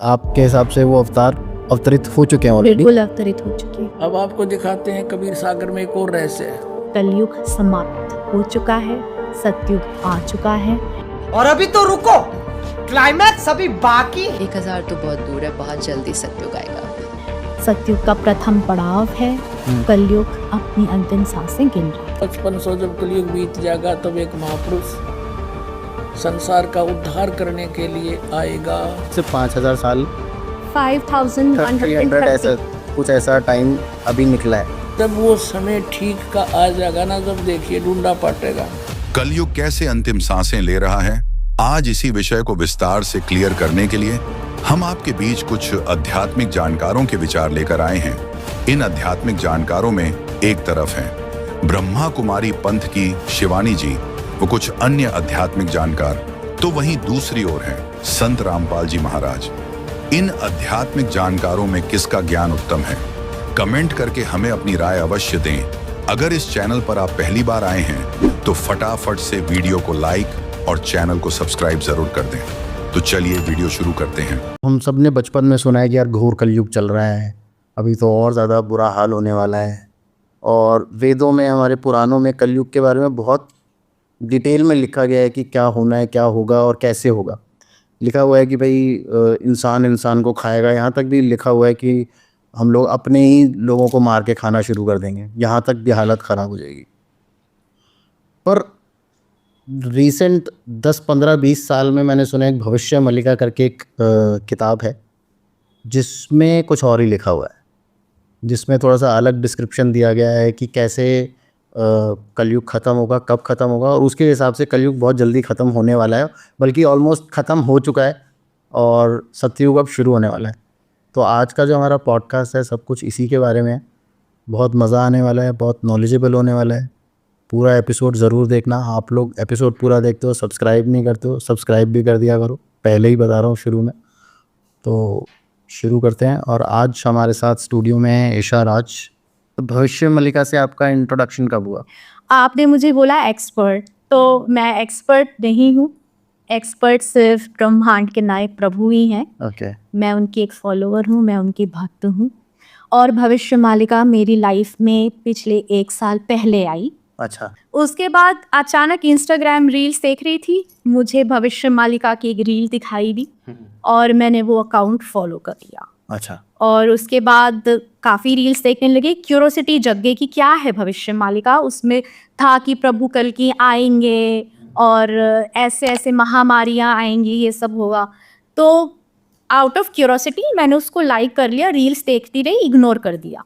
आपके हिसाब से वो अवतार अवतरित हो चुके हैं ऑलरेडी? बिल्कुल अवतरित हो चुके हैं। अब आपको दिखाते हैं कबीर सागर में एक और रहस्य है। कलयुग समाप्त हो चुका है, सतयुग आ चुका है। और अभी तो रुको, क्लाइमैक्स अभी बाकी। 1000 तो बहुत दूर है, बहुत जल्दी सतयुग आएगा। सतयुग का प्रथम पड़ाव है, कलयुग अपनी अंतिम सांसें गिन रहा है। 5500 जब कलयुग बीत जाएगा तब एक महापुरुष संसार का उद्धार करने के लिए आएगा। सिर्फ 5000 साल 5130 ऐसा कुछ ऐसा टाइम अभी निकला है। जब वो समय ठीक का आ जाएगा ना, जब देखिए ढूंढा पाटेगा। कलयुग कैसे अंतिम सांसें ले रहा है, आज इसी विषय को विस्तार से क्लियर करने के लिए हम आपके बीच कुछ आध्यात्मिक जानकारों के विचार लेकर आए हैं। इन आध्यात्मिक जानकारों में एक तरफ हैं ब्रह्मा कुमारी पंथ की शिवानी जी, वो कुछ अन्य आध्यात्मिक जानकार, तो वहीं दूसरी ओर हैं संत रामपाल जी महाराज। इन आध्यात्मिक जानकारों में किसका ज्ञान उत्तम है, कमेंट करके हमें अपनी राय अवश्य दें। अगर इस चैनल पर आप पहली बार आए हैं तो फटाफट से वीडियो को लाइक और चैनल को सब्सक्राइब जरूर कर दें। तो चलिए वीडियो शुरू करते हैं। हम सब ने बचपन में सुना है कि यार घोर कलयुग चल रहा है, अभी तो और ज़्यादा बुरा हाल होने वाला है। और वेदों में, हमारे पुराणों में कलयुग के बारे में बहुत डिटेल में लिखा गया है कि क्या होना है, क्या होगा और कैसे होगा। लिखा हुआ है कि भाई इंसान इंसान को खाएगा, यहाँ तक भी लिखा हुआ है कि हम लोग अपने ही लोगों को मार के खाना शुरू कर देंगे, यहाँ तक भी हालत ख़राब हो जाएगी। पर रिसेंट 10, 15, 20 साल में मैंने सुना एक भविष्य मल्लिका करके एक किताब है जिसमें कुछ और ही लिखा हुआ है, जिसमें थोड़ा सा अलग डिस्क्रिप्शन दिया गया है कि कैसे कलयुग ख़त्म होगा, कब ख़त्म होगा। और उसके हिसाब से कलयुग बहुत जल्दी ख़त्म होने वाला है, बल्कि ऑलमोस्ट ख़त्म हो चुका है और सतयुग अब शुरू होने वाला है। तो आज का जो हमारा पॉडकास्ट है सब कुछ इसी के बारे में है। बहुत मज़ा आने वाला है, बहुत नॉलेजेबल होने वाला है। पूरा एपिसोड ज़रूर देखना। आप लोग एपिसोड पूरा देखते हो, सब्सक्राइब नहीं करते हो, सब्सक्राइब भी कर दिया करो, पहले ही बता रहा हूँ शुरू में। तो शुरू करते हैं। और आज हमारे साथ स्टूडियो में है ईशा राज। तो भविष्य मल्लिका से आपका इंट्रोडक्शन कब हुआ? आपने मुझे बोला एक्सपर्ट, तो मैं एक्सपर्ट नहीं हूँ। एक्सपर्ट सिर्फ ब्रह्मांड के नायक प्रभु ही हैं। ओके। मैं उनकी एक फॉलोअर हूँ, मैं उनकी भक्त हूँ। और भविष्य मालिका मेरी लाइफ में पिछले 1 साल पहले आई। अच्छा। उसके बाद अचानक इंस्टाग्राम रील्स देख रही थी, मुझे भविष्य मालिका की एक रील दिखाई दी और मैंने वो अकाउंट फॉलो कर लिया। अच्छा। और उसके बाद काफ़ी रील्स देखने लगी, क्यूरोसिटी जग गई कि क्या है भविष्य मालिका। उसमें था कि प्रभु कल की आएंगे और ऐसे ऐसे महामारियाँ आएंगी, ये सब होगा। तो आउट ऑफ क्यूरोसिटी मैंने उसको लाइक कर लिया, रील्स देखती रही, इग्नोर कर दिया।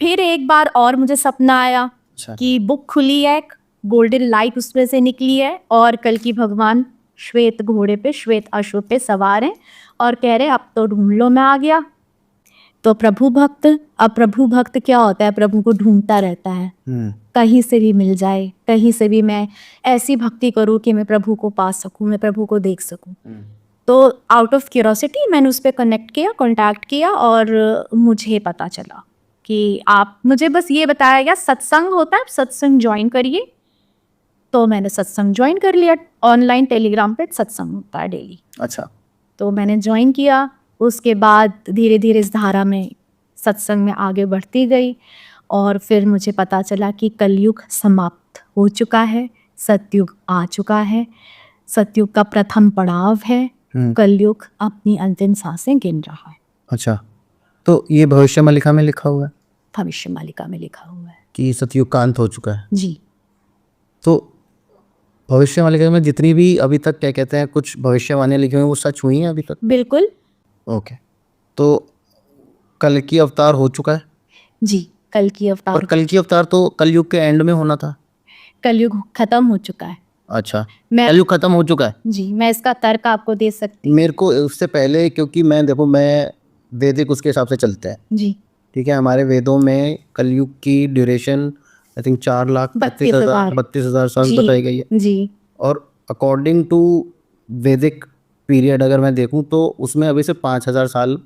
फिर एक बार और मुझे सपना आया कि बुक खुली है, गोल्डन लाइट उसमें से निकली है और कल की भगवान श्वेत घोड़े पे, श्वेत अश्व पे सवार हैं और कह रहे अब तो ढूंढ लो, मैं आ गया। तो प्रभु भक्त, अब प्रभु भक्त क्या होता है, प्रभु को ढूंढता रहता है, कहीं से भी मिल जाए, कहीं से भी मैं ऐसी भक्ति करूँ कि मैं प्रभु को पा सकूँ, मैं प्रभु को देख सकूँ। तो आउट ऑफ क्यूरोसिटी मैंने उस पर कनेक्ट किया, कॉन्टैक्ट किया और मुझे पता चला कि आप, मुझे बस ये बताया गया सत्संग होता है, सत्संग ज्वाइन करिए। तो मैंने सत्संग ज्वाइन कर लिया। ऑनलाइन टेलीग्राम पे सत्संग होता है डेली। अच्छा। तो मैंने ज्वाइन किया। उसके बाद धीरे धीरे इस धारा में, सत्संग में आगे बढ़ती गई और फिर मुझे पता चला कि कलयुग समाप्त हो चुका है, सतयुग आ चुका है। सतयुग का प्रथम पड़ाव है, कलयुग अपनी अंतिम सांसें गिन रहा है। अच्छा। तो ये भविष्य मल्लिका में लिखा हुआ है? भविष्य मालिका में लिखा हुआ है कि सतयुग का अंत हो चुका है जी। तो भविष्य मल्लिका में जितनी भी अभी तक क्या कहते हैं कुछ भविष्यवाणियां लिखी हुई हैं वो सच हुई हैं अभी तक? बिल्कुल। ओके। तो कल की अवतार हो चुका है जी, कल की अवतार। और कल की अवतार तो कलयुग के एंड में होना था। कलयुग खत्म हो चुका है। अच्छा, मैं, कलयुग खत्म हो चुका है जी, मैं इसका तर्क आपको दे सकती मेरे को उससे पहले, क्योंकि मैं वैदिक उसके हिसाब से चलते हैं। जी। ठीक है, हमारे वेदों में कलयुग की ड्यूरेशन आई थिंक 4,32,000 साल जी, बताई गई है। जी। और अकॉर्डिंग टू वैदिक पीरियड अगर मैं देखूं तो उसमें अभी से 5,000 साल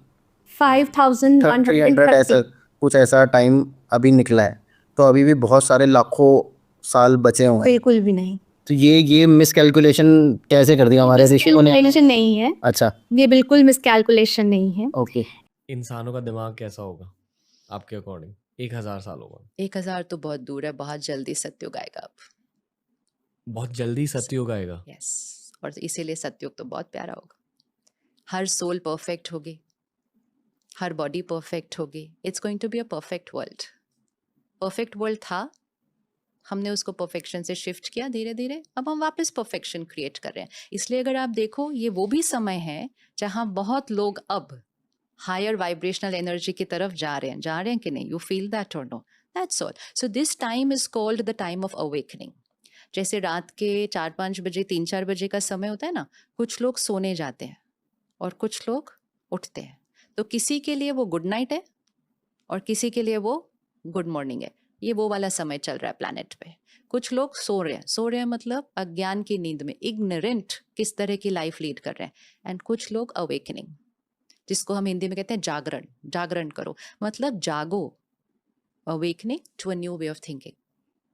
5130 ऐसा कुछ ऐसा टाइम अभी निकला है। तो अभी भी बहुत सारे लाखों साल बचे हुए हैं। बिल्कुल भी नहीं। तो ये मिसकैलकुलेशन कैसे कर दिया हमारे ऋषियों ने? मिसकैलकुलेशन नहीं है, अच्छा, ये बिल्कुल मिसकैलकुलेशन नहीं है। ओके। इंसानों का दिमाग कैसा होगा आपके अकॉर्डिंग 1000 सालों बाद? 1000 तो बहुत दूर है, बहुत जल्दी सतयुग आएगा अब। बहुत जल्दी सतयुग आएगा। यस, और इसीलिए सतयुग तो बहुत प्यारा होगा। हर सोल परफेक्ट होगी, हर बॉडी परफेक्ट होगी। It's going to be a perfect world. Perfect world था, हमने उसको परफेक्शन से शिफ्ट किया धीरे धीरे, अब हम वापस परफेक्शन क्रिएट कर रहे हैं। इसलिए अगर आप देखो, ये वो भी समय है जहाँ बहुत लोग अब हायर वाइब्रेशनल एनर्जी की तरफ जा रहे हैं कि नहीं? यू फील दैट और no? That's all. So this time is called the time of awakening. जैसे रात के 4-5 बजे 3-4 बजे का समय होता है ना, कुछ लोग सोने जाते हैं और कुछ लोग उठते हैं। तो किसी के लिए वो गुड नाइट है और किसी के लिए वो गुड मॉर्निंग है। ये वो वाला समय चल रहा है प्लैनेट पे। कुछ लोग सो रहे हैं मतलब अज्ञान की नींद में, इग्नोरेंट किस तरह की लाइफ लीड कर रहे हैं। एंड कुछ लोग अवेकनिंग, जिसको हम हिंदी में कहते हैं जागरण। जागरण करो मतलब जागो, awakening to a new way of thinking.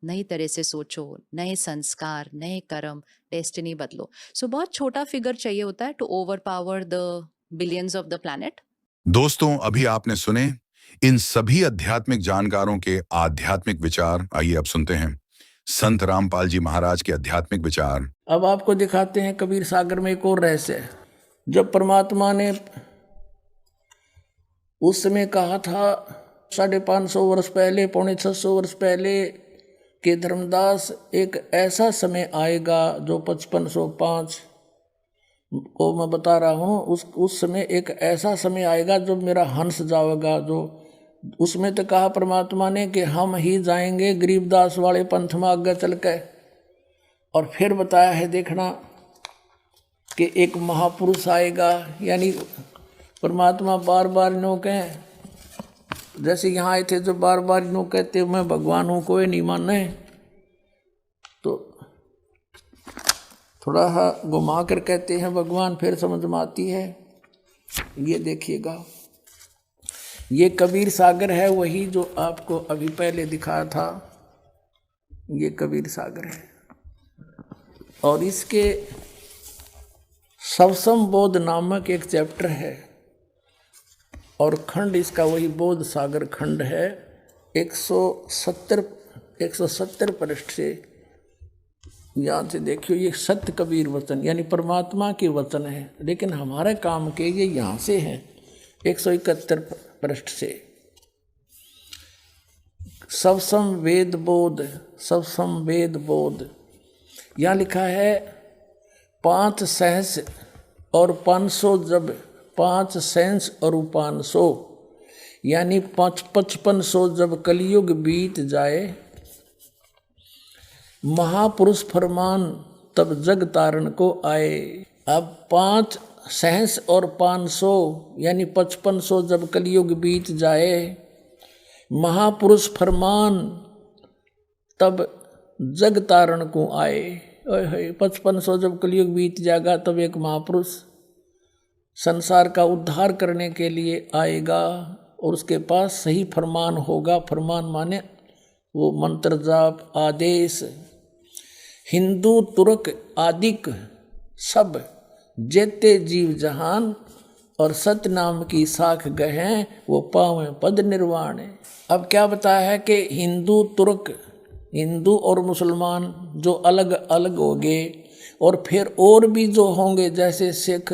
नई तरह से सोचो, नए संस्कार, नए कर्म, डेस्टिनी बदलो। सो बहुत छोटा फिगर चाहिए होता है to overpower the billions of the planet. दोस्तों, अभी आपने सुने इन सभी आध्यात्मिक जानकारों के आध्यात्मिक विचार। आइए अब सुनते हैं संत रामपाल जी महाराज के आध्यात्मिक विचार। अब आपको दिखाते हैं कबीर सागर में एक और रहस्य। जब परमात्मा ने उस समय कहा था 550 वर्ष पहले, 650 वर्ष पहले कि धर्मदास एक ऐसा समय आएगा जो 5505 को मैं बता रहा हूँ, उस समय एक ऐसा समय आएगा जो मेरा हंस जाएगा। जो उसमें तो कहा परमात्मा ने कि हम ही जाएंगे गरीबदास वाले पंथ में आगे चल के। और फिर बताया है देखना कि एक महापुरुष आएगा। यानी परमात्मा बार बार नो कहें, जैसे यहाँ आए थे जो बार बार नो कहते मैं भगवान हूँ, कोई नहीं माने, तो थोड़ा सा घुमा कर कहते हैं भगवान, फिर समझ में आती है। ये देखिएगा, ये कबीर सागर है, वही जो आपको अभी पहले दिखाया था। ये कबीर सागर है और इसके सवसम बोध नामक एक चैप्टर है और खंड इसका वही बोध सागर खंड है। 170 पृष्ठ से यहाँ से देखियो, ये सत्य कबीर वचन यानी परमात्मा के वचन है, लेकिन हमारे काम के ये यहाँ से हैं 171 पृष्ठ से। सवसम वेद बोध, सवसम वेद बोध, यहाँ लिखा है 5 सहस और 500 जब 5 सेंस और 500 यानी 5500 जब कलयुग बीत जाए, महापुरुष फरमान तब जग तारण को आए। अब 5 सहस और 500 यानी 5500 जब कलयुग बीत जाए, महापुरुष फरमान तब जग तारण को आए। 5500 जब कलयुग बीत जाएगा तब एक महापुरुष संसार का उद्धार करने के लिए आएगा और उसके पास सही फरमान होगा। फरमान माने वो मंत्र जाप आदेश। हिंदू तुर्क आदिक सब जेते जीव जहान और सत्य नाम की साख गहें वो पावें पद निर्वाण। अब क्या बताया है कि हिंदू तुर्क, हिंदू और मुसलमान जो अलग अलग हो गए, और फिर और भी जो होंगे जैसे सिख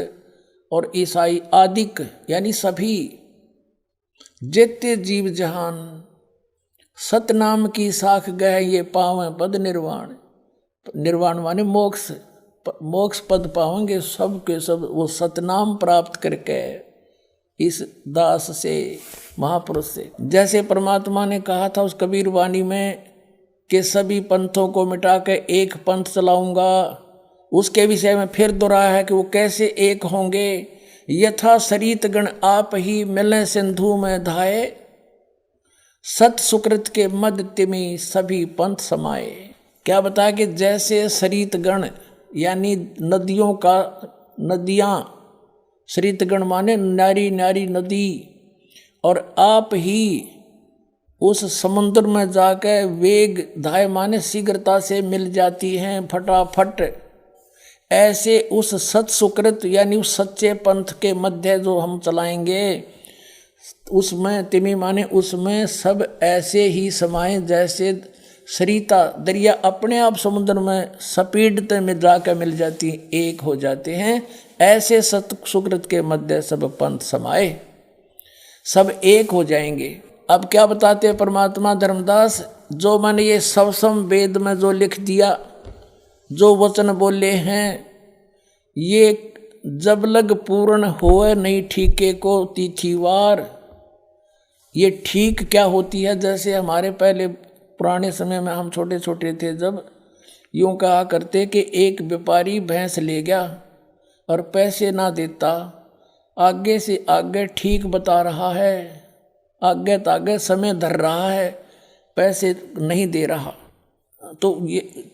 और ईसाई आदिक यानी सभी जेते जीव जहान सतनाम की साख गए ये पावें पद निर्वाण। निर्वाण माने मोक्ष, मोक्ष पद पावेंगे सब के सब वो सतनाम प्राप्त करके इस दास से, महापुरुष से। जैसे परमात्मा ने कहा था उस कबीर वाणी में कि सभी पंथों को मिटा के एक पंथ चलाऊंगा, उसके विषय में फिर दोहराया है कि वो कैसे एक होंगे। यथा सरित गण आप ही मिले सिंधु में धाये, सत सुकृत के मद तिमि सभी पंथ समाये। क्या बताया कि जैसे सरित गण यानी नदियों का, नदियाँ, सरित गण माने नारी नारी नदी, और आप ही उस समुद्र में जाकर वेग धाय माने शीघ्रता से मिल जाती हैं फटाफट। ऐसे उस सत सुकृत यानी उस सच्चे पंथ के मध्य जो हम चलाएंगे, उसमें तिमी माने उसमें सब ऐसे ही समाये जैसे सरिता दरिया अपने आप समुद्र में सपीडते में जाकर मिल जाती, एक हो जाते हैं। ऐसे सत सुकृत के मध्य सब पंथ समाये, सब एक हो जाएंगे। अब क्या बताते हैं परमात्मा धर्मदास, जो मैंने ये सवसम वेद में जो लिख दिया, जो वचन बोले हैं, ये जब लग पूर्ण होए नहीं ठीके को तिथिवार। ये ठीक क्या होती है, जैसे हमारे पहले पुराने समय में हम छोटे छोटे थे, जब यूँ कहा करते कि एक व्यापारी भैंस ले गया और पैसे ना देता, आगे से आगे ठीक बता रहा है, आगे तागे समय धर रहा है, पैसे नहीं दे रहा। तो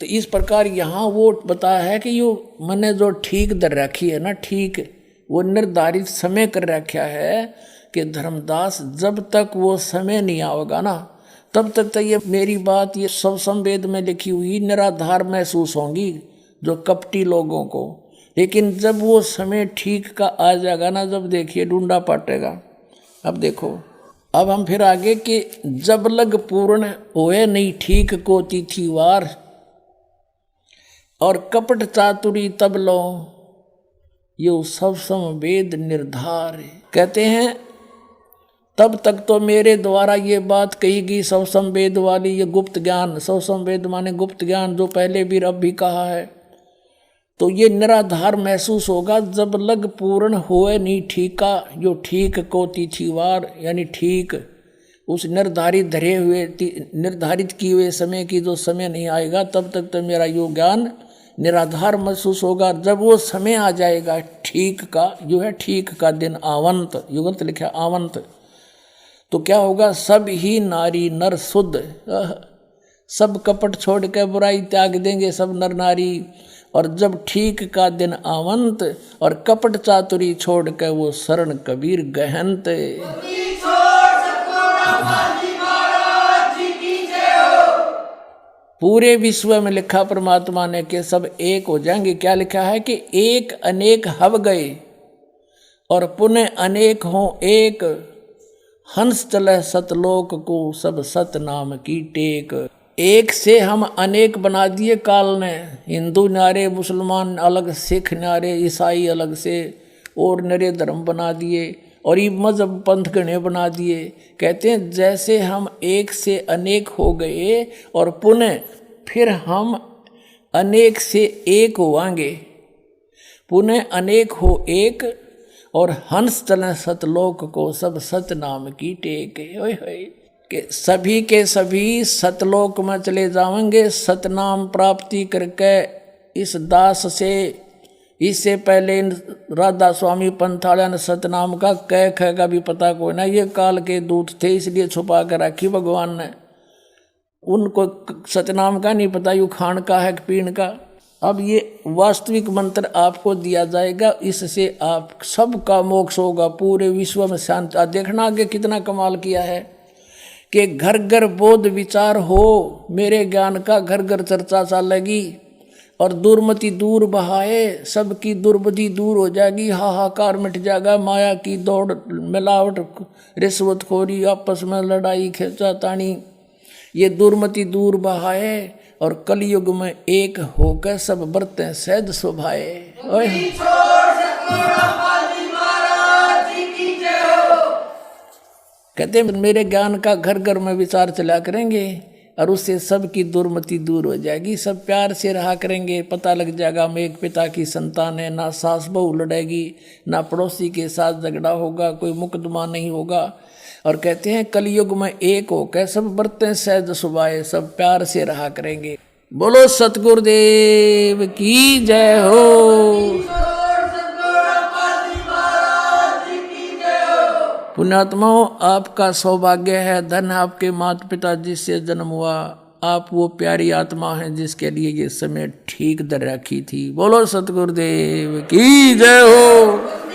इस प्रकार यहाँ वो बताया है कि यो मैंने जो ठीक दर रखी है ना, ठीक वो निर्धारित समय कर रखा है कि धर्मदास जब तक वो समय नहीं आएगा ना, तब तक तो ये मेरी बात ये सब संवेद में लिखी हुई निराधार महसूस होंगी जो कपटी लोगों को। लेकिन जब वो समय ठीक का आ जाएगा ना, जब देखिए ढूंढा पाटेगा। अब देखो, अब हम फिर आगे कि जब लग पूर्ण होए नहीं ठीक को तिथिवार, और कपट चातुरी तब लो यो सब संवेद निर्धार। कहते हैं तब तक तो मेरे द्वारा ये बात कही गई सब संवेद वाली, ये गुप्त ज्ञान, सब संवेद माने गुप्त ज्ञान जो पहले भी अब भी कहा है, तो ये निराधार महसूस होगा जब लग पूर्ण होए नहीं ठीका, जो ठीक को तिथिवार यानी ठीक उस निर्धारित धरे हुए निर्धारित किए हुए समय की जो समय नहीं आएगा, तब तक तो मेरा यो ज्ञान निराधार महसूस होगा। जब वो समय आ जाएगा ठीक का, जो है ठीक का दिन आवंत, युगंत लिखा आवंत, तो क्या होगा, सब ही नारी नर शुद्ध, सब कपट छोड़ के बुराई त्याग देंगे सब नर नारी। और जब ठीक का दिन आवंत और कपट चातुरी छोड़ के वो शरण कबीर गहनत। पूरे विश्व में लिखा परमात्मा ने कि सब एक हो जाएंगे। क्या लिखा है कि एक अनेक हव गए और पुनः अनेक हो एक, हंस चले सतलोक को सब सत नाम की टेक। एक से हम अनेक बना दिए काल ने, हिंदू नारे, मुसलमान अलग, सिख नारे, ईसाई अलग से, और नरे धर्म बना दिए और ये मजहब पंथ गणे बना दिए। कहते हैं जैसे हम एक से अनेक हो गए और पुनः फिर हम अनेक से एक होवांगे, पुनः अनेक हो एक, और हंस चले सतलोक को सब सत नाम की टेक। ओए होए कि सभी के सभी सतलोक में चले जाएंगे सतनाम प्राप्ति करके। इस दास से इससे पहले राधा स्वामी पंथाड़ा ने सतनाम का कह ख का भी पता कोई ना, ये काल के दूत थे इसलिए छुपा कर रखी भगवान ने, उनको सतनाम का नहीं पता यू खान का है पीण का। अब ये वास्तविक मंत्र आपको दिया जाएगा, इससे आप सबका मोक्ष होगा, पूरे विश्व में शांति। देखना आगे कितना कमाल किया है कि घर घर बोध विचार हो, मेरे ज्ञान का घर घर चर्चा चलेगी और दुर्मति दूर बहाए, सबकी दुर्बुद्धि दूर हो जाएगी, हाहाकार मिट जाएगा, माया की दौड़, मिलावट, रिश्वतखोरी, आपस में लड़ाई खींचातानी, ये दुर्मति दूर बहाए और कलयुग में एक होकर सब बरतें सहज शोभाए। कहते मेरे ज्ञान का घर घर में विचार चला करेंगे और उससे सबकी दुर्मति दूर हो जाएगी, सब प्यार से रहा करेंगे। पता लग जाएगा हम एक पिता की संतान है, ना सास बहू लड़ेगी, ना पड़ोसी के साथ झगड़ा होगा, कोई मुकदमा नहीं होगा। और कहते हैं कलयुग में एक होकर सब बरतें सहज सुभाए, सब प्यार से रहा करेंगे। बोलो सतगुरुदेव की जय हो। पुण्यात्माओं, आपका सौभाग्य है, धन आपके माता पिता जिससे जन्म हुआ, आप वो प्यारी आत्मा हैं जिसके लिए ये समय ठीक दर रखी थी। बोलो सतगुरुदेव की जय हो।